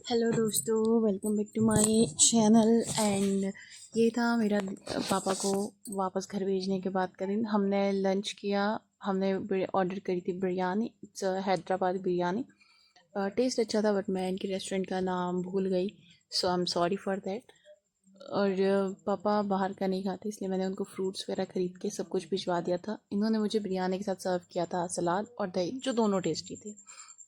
Hello दोस्तों, welcome back to my channel. And ये था मेरा पापा को वापस घर भेजने के बाद का दिन। हमने लंच किया। हमने ऑर्डर करी थी बिरयानी। इट्स हैदराबाद बिरयानी। टेस्ट अच्छा था बट मैं इनके रेस्टोरेंट का नाम भूल गई, so I am sorry for that. और पापा बाहर का नहीं खाते, इसलिए मैंने उनको फ्रूट्स वगैरह ख़रीद के सब कुछ भिजवा दिया था। इन्होंने मुझे बिरयानी के साथ सर्व किया था सलाद और दही, जो दोनों टेस्टी थे।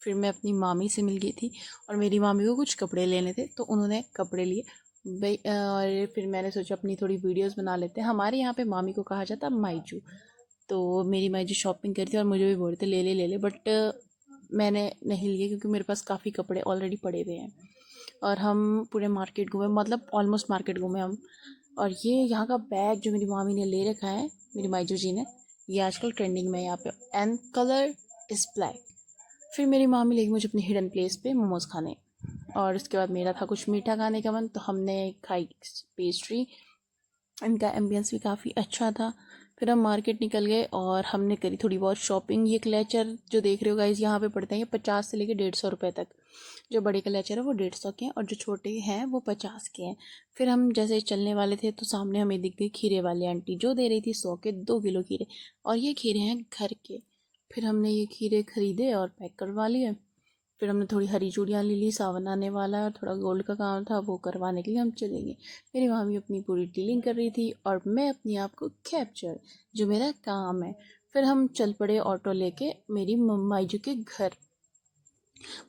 फिर मैं अपनी मामी से मिल गई थी और मेरी मामी को कुछ कपड़े लेने थे, तो उन्होंने कपड़े लिए। भाई और फिर मैंने सोचा अपनी थोड़ी वीडियोस बना लेते हैं। हमारे यहाँ पे मामी को कहा जाता है माईजू। तो मेरी माईजू शॉपिंग करी थी और मुझे भी बोल रहे थे ले ले, बट मैंने नहीं लिए क्योंकि मेरे पास काफ़ी कपड़े ऑलरेडी पड़े हुए हैं। और हम पूरे मार्केट घूमे, मतलब ऑलमोस्ट मार्केट घूमे हम। और ये यहाँ का बैग जो मेरी मामी ने ले रखा है, मेरी माईजू जी ने, ये आजकल ट्रेंडिंग में है यहाँ पे, एंड कलर इज़ ब्लैक। फिर मेरी मामी लेगी मुझे अपनी हिडन प्लेस पे मोमोज़ खाने। और उसके बाद मेरा था कुछ मीठा खाने का मन, तो हमने खाई पेस्ट्री। इनका एम्बियंस भी काफ़ी अच्छा था। फिर हम मार्केट निकल गए और हमने करी थोड़ी बहुत शॉपिंग। ये क्लेचर जो देख रहे हो गाइस यहाँ पे पड़ते हैं, ये 50 से लेके 150 रुपये तक। जो बड़े क्लेचर है वो 150 के हैं और जो छोटे हैं वो 50 के हैं। फिर हम जैसे चलने वाले थे तो सामने हमें दिख गई खीरे वाली आंटी, जो दे रही थी 100 के 2 किलो खीरे। और ये खीरे हैं घर के। फिर हमने ये खीरे खरीदे और पैक करवा लिए। फिर हमने थोड़ी हरी चूड़ियाँ ले ली, सावन आने वाला है और थोड़ा गोल्ड का काम था, वो करवाने के लिए हम चले गए। मेरी मामी अपनी पूरी डीलिंग कर रही थी और मैं अपने आप को कैप्चर, जो मेरा काम है। फिर हम चल पड़े ऑटो लेके मेरी मम्मा जी के घर।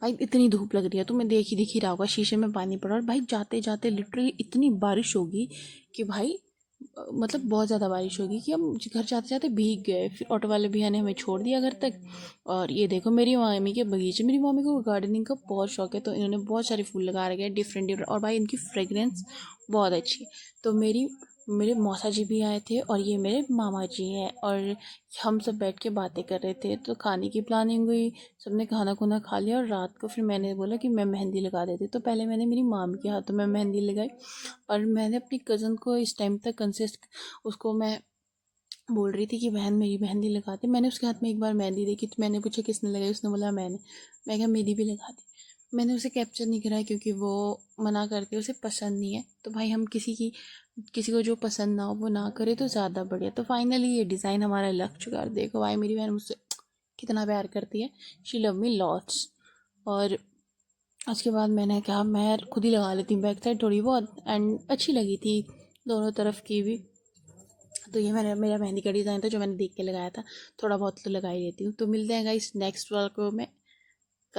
भाई इतनी धूप लग रही है, तुम्हें देख ही रहा होगा, शीशे में पानी पड़ा। और भाई जाते जाते लिटरली इतनी बारिश होगी कि भाई मतलब बहुत ज़्यादा बारिश होगी कि हम घर जाते जाते भीग गए। फिर ऑटो वाले भैया ने हमें छोड़ दिया घर तक। और ये देखो मेरी मामी के बगीचे। मेरी मामी को गार्डनिंग का बहुत शौक है, तो इन्होंने बहुत सारे फूल लगा रखे हैं डिफरेंट डिफरेंट। और भाई इनकी फ्रेगरेंस बहुत अच्छी है। तो मेरे मौसा जी भी आए थे और ये मेरे मामा जी हैं। और हम सब बैठ के बातें कर रहे थे, तो खाने की प्लानिंग हुई। सबने खाना खुना खा लिया और रात को फिर मैंने बोला कि मैं मेहंदी लगा देती। तो पहले मैंने मेरी मामी के हाथों में मेहंदी लगाई। और मैंने अपनी कज़न को इस टाइम तक कंसिस्ट, उसको मैं बोल रही थी कि बहन मेरी मेहंदी लगा दे। मैंने उसके हाथ में एक बार मेहंदी देखी तो मैंने पूछा किसने लगाई, उसने बोला मैंने। मैं कहा मेरी भी लगा दी। मैंने उसे कैप्चर नहीं कराया क्योंकि वो मना करती है, उसे पसंद नहीं है। तो भाई हम किसी को जो पसंद ना हो वो ना करे तो ज़्यादा बढ़िया। तो फाइनली ये डिज़ाइन हमारा लग चुका है। और देखो भाई मेरी बहन मुझसे कितना प्यार करती है। She love me lots. और उसके बाद मैंने कहा मैं खुद ही लगा लेती हूँ बैक साइड थोड़ी बहुत, एंड अच्छी लगी थी दोनों तरफ की भी। तो ये मेरा मेहंदी का डिज़ाइन था जो मैंने देख के लगाया था। थोड़ा बहुत तो लगा ही लेती हूँ। तो मिलते हैं गाइस नेक्स्ट व्लॉग में।